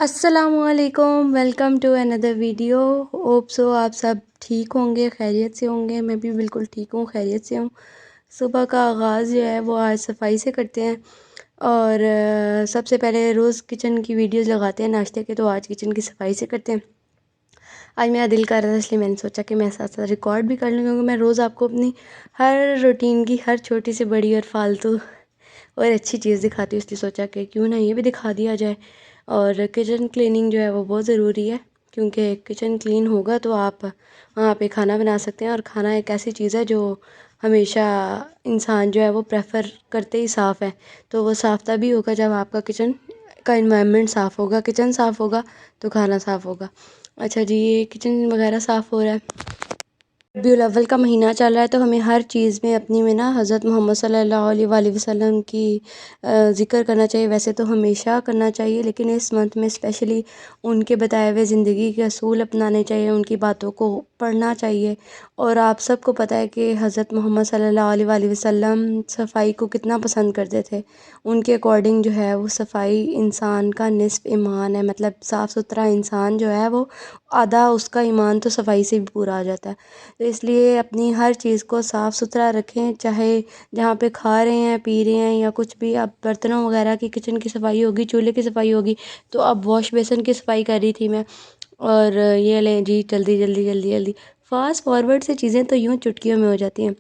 السلام علیکم، welcome to another video. Hope so آپ سب ٹھیک ہوں گے، خیریت سے ہوں گے۔ میں بھی بالکل ٹھیک ہوں، خیریت سے ہوں۔ صبح کا آغاز جو ہے وہ آج صفائی سے کرتے ہیں، اور سب سے پہلے روز کچن کی ویڈیوز لگاتے ہیں ناشتے کے، تو آج کچن کی صفائی سے کرتے ہیں۔ آج میرا دل کر رہا تھا، اس لیے میں نے سوچا کہ میں ساتھ ساتھ ریکارڈ بھی کر لوں، کیونکہ میں روز آپ کو اپنی ہر روٹین کی ہر چھوٹی سے بڑی اور فالتو اور اچھی چیز دکھاتی ہوں، اس لیے سوچا کہ کیوں نہ یہ بھی دکھا دیا جائے۔ اور کچن کلیننگ جو ہے وہ بہت ضروری ہے، کیونکہ کچن کلین ہوگا تو آپ وہاں پہ کھانا بنا سکتے ہیں، اور کھانا ایک ایسی چیز ہے جو ہمیشہ انسان جو ہے وہ پریفر کرتے ہی صاف ہے۔ تو وہ صاف تبھی ہوگا جب آپ کا کچن کا انوائرمنٹ صاف ہوگا، کچن صاف ہوگا تو کھانا صاف ہوگا۔ اچھا جی، یہ کچن وغیرہ صاف ہو رہا ہے۔ ربیع الاول کا مہینہ چل رہا ہے، تو ہمیں ہر چیز میں اپنی میں نا حضرت محمد صلی اللہ علیہ وآلہ وسلم کی ذکر کرنا چاہیے۔ ویسے تو ہمیشہ کرنا چاہیے، لیکن اس منتھ میں اسپیشلی ان کے بتائے ہوئے زندگی کے اصول اپنانے چاہیے، ان کی باتوں کو پڑھنا چاہیے۔ اور آپ سب کو پتہ ہے کہ حضرت محمد صلی اللہ علیہ وآلہ وسلم صفائی کو کتنا پسند کرتے تھے۔ ان کے اکارڈنگ جو ہے وہ صفائی انسان کا نصف ایمان ہے، مطلب صاف ستھرا انسان جو ہے وہ آدھا اس کا ایمان تو صفائی سے بھی پورا آ جاتا ہے۔ تو اس لیے اپنی ہر چیز کو صاف ستھرا رکھیں، چاہے جہاں پہ کھا رہے ہیں، پی رہے ہیں یا کچھ بھی۔ اب برتنوں وغیرہ کی کچن کی صفائی ہوگی، چولہے کی صفائی ہوگی، تو اب واش بیسن کی صفائی کر رہی تھی میں، اور یہ لیں جی جلدی جلدی جلدی جلدی فاسٹ فارورڈ سے چیزیں تو یوں چٹکیوں میں ہو جاتی ہیں۔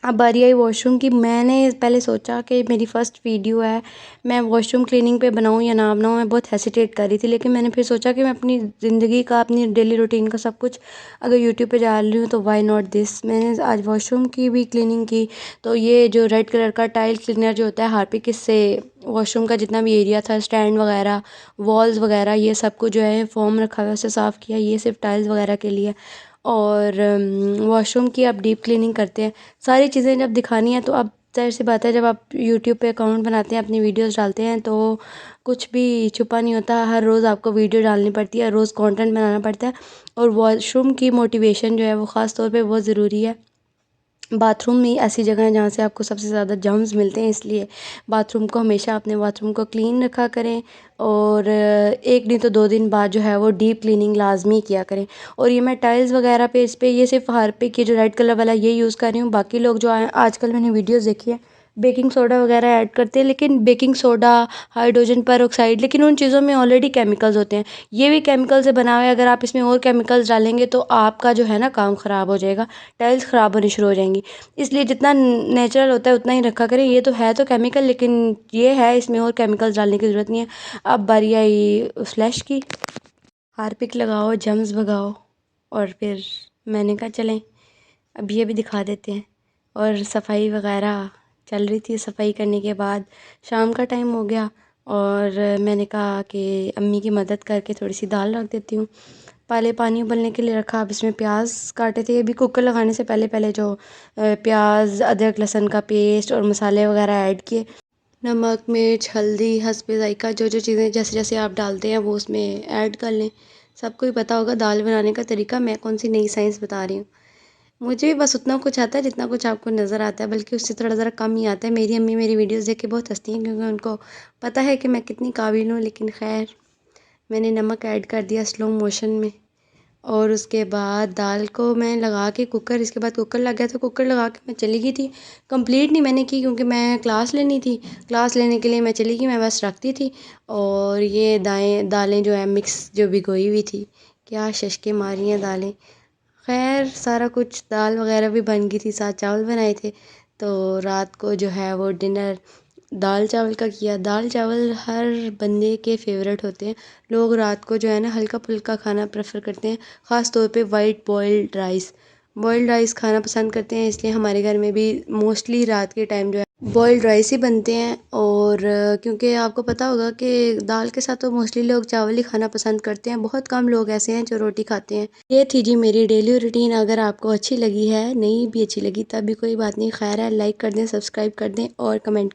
اب باری آئی واش روم کی۔ میں نے پہلے سوچا کہ میری فرسٹ ویڈیو ہے، میں واش روم کلیننگ پہ بناؤں یا نہ بناؤں، میں بہت ہیسیٹیٹ کر رہی تھی، لیکن میں نے پھر سوچا کہ میں اپنی زندگی کا، اپنی ڈیلی روٹین کا سب کچھ اگر یوٹیوب پہ ڈال رہی ہوں تو وائی ناٹ دس۔ میں نے آج واش روم کی بھی کلیننگ کی، تو یہ جو ریڈ کلر کا ٹائل کلینر جو ہوتا ہے ہارپک، اس سے واش روم کا جتنا بھی ایریا تھا، اسٹینڈ وغیرہ، والز وغیرہ، یہ سب کو جو ہے فوم رکھا ہوا ہے اسے صاف کیا۔ یہ صرف ٹائلز وغیرہ کے لیے۔ اور واش روم کی اب ڈیپ کلیننگ کرتے ہیں۔ ساری چیزیں جب دکھانی ہے تو اب ظاہر سی بات ہے، جب آپ یوٹیوب پہ اکاؤنٹ بناتے ہیں، اپنی ویڈیوز ڈالتے ہیں، تو کچھ بھی چھپا نہیں ہوتا، ہر روز آپ کو ویڈیو ڈالنی پڑتی ہے، ہر روز کانٹینٹ بنانا پڑتا ہے۔ اور واش روم کی موٹیویشن جو ہے وہ خاص طور پہ بہت ضروری ہے۔ باتھ روم میں ایسی جگہ ہے جہاں سے آپ کو سب سے زیادہ جرمز ملتے ہیں، اس لیے باتھ روم کو ہمیشہ اپنے باتھ روم کو کلین رکھا کریں، اور ایک نہیں تو 2 دن بعد جو ہے وہ ڈیپ کلیننگ لازمی کیا کریں۔ اور یہ میں ٹائلز وغیرہ پہ، اس پہ یہ صرف ہارپک، یہ جو ریڈ کلر والا یہ یوز کر رہی ہوں۔ باقی لوگ جو آج کل میں نے ویڈیوز دیکھی ہے بیکنگ سوڈا وغیرہ ایڈ کرتے ہیں، لیکن بیکنگ سوڈا، ہائیڈروجن پر آکسائڈ، لیکن ان چیزوں میں آلریڈی کیمیکلز ہوتے ہیں۔ یہ بھی کیمیکل سے بنا ہوا ہے، اگر آپ اس میں اور کیمیکلز ڈالیں گے تو آپ کا جو ہے نا کام خراب ہو جائے گا، ٹائلز خراب ہونی شروع ہو جائیں گی۔ اس لیے جتنا نیچرل ہوتا ہے اتنا ہی رکھا کریں۔ یہ تو ہے تو کیمیکل، لیکن یہ ہے اس میں اور کیمیکلز ڈالنے کی ضرورت نہیں ہے۔ اب باری آئی فلیش کی۔ ہارپک لگاؤ، جرمز بھگاؤ، اور پھر میں نے کہا چلیں اب یہ بھی دکھا دیتے ہیں۔ اور صفائی وغیرہ چل رہی تھی، صفائی کرنے کے بعد شام کا ٹائم ہو گیا، اور میں نے کہا کہ امی کی مدد کر کے تھوڑی سی دال رکھ دیتی ہوں۔ پہلے پانی ابلنے کے لیے رکھا، اب اس میں پیاز کاٹے تھے، یہ بھی کوکر لگانے سے پہلے پہلے جو پیاز، ادرک لہسن کا پیسٹ اور مسالے وغیرہ ایڈ کیے۔ نمک، مرچ، ہلدی حسب ذائقہ، جو جو چیزیں جیسے جیسے آپ ڈالتے ہیں وہ اس میں ایڈ کر لیں۔ سب کو ہی پتہ ہوگا دال بنانے کا طریقہ، میں کون سی نئی سائنس بتا رہی ہوں۔ مجھے بھی بس اتنا کچھ آتا ہے جتنا کچھ آپ کو نظر آتا ہے، بلکہ اس سے تھوڑا ذرا کم ہی آتا ہے۔ میری امی میری ویڈیوز دیکھ کے بہت ہنستی ہیں، کیونکہ ان کو پتہ ہے کہ میں کتنی قابل ہوں، لیکن خیر میں نے نمک ایڈ کر دیا سلو موشن میں، اور اس کے بعد دال کو میں لگا کے کوکر، اس کے بعد کوکر لگ گیا تو کوکر لگا کے میں چلی گئی تھی۔ کمپلیٹ نہیں میں نے کی، کیونکہ میں کلاس لینی تھی، کلاس لینے کے لیے میں چلی گئی، میں بس رکھتی تھی۔ اور یہ دالیں جو ہے مکس جو بھگوئی ہوئی تھی، کیا ششکے ماری ہیں دالیں۔ خیر سارا کچھ دال وغیرہ بھی بن گئی تھی، ساتھ چاول بنائے تھے، تو رات کو جو ہے وہ ڈنر دال چاول کا کیا۔ دال چاول ہر بندے کے فیوریٹ ہوتے ہیں، لوگ رات کو جو ہے نا ہلکا پھلکا کھانا پریفر کرتے ہیں، خاص طور پہ white boiled rice, boiled rice کھانا پسند کرتے ہیں۔ اس لیے ہمارے گھر میں بھی موسٹلی رات کے ٹائم جو ہے بوائلڈ رائس ہی بنتے ہیں۔ اور کیونکہ آپ کو پتہ ہوگا کہ دال کے ساتھ تو موسٹلی لوگ چاول ہی کھانا پسند کرتے ہیں، بہت کم لوگ ایسے ہیں جو روٹی کھاتے ہیں۔ یہ تھی جی میری ڈیلی روٹین۔ اگر آپ کو اچھی لگی ہے، نہیں بھی اچھی لگی، تب بھی کوئی بات نہیں، خیر ہے، لائک کر دیں، سبسکرائب کر دیں اور کمنٹ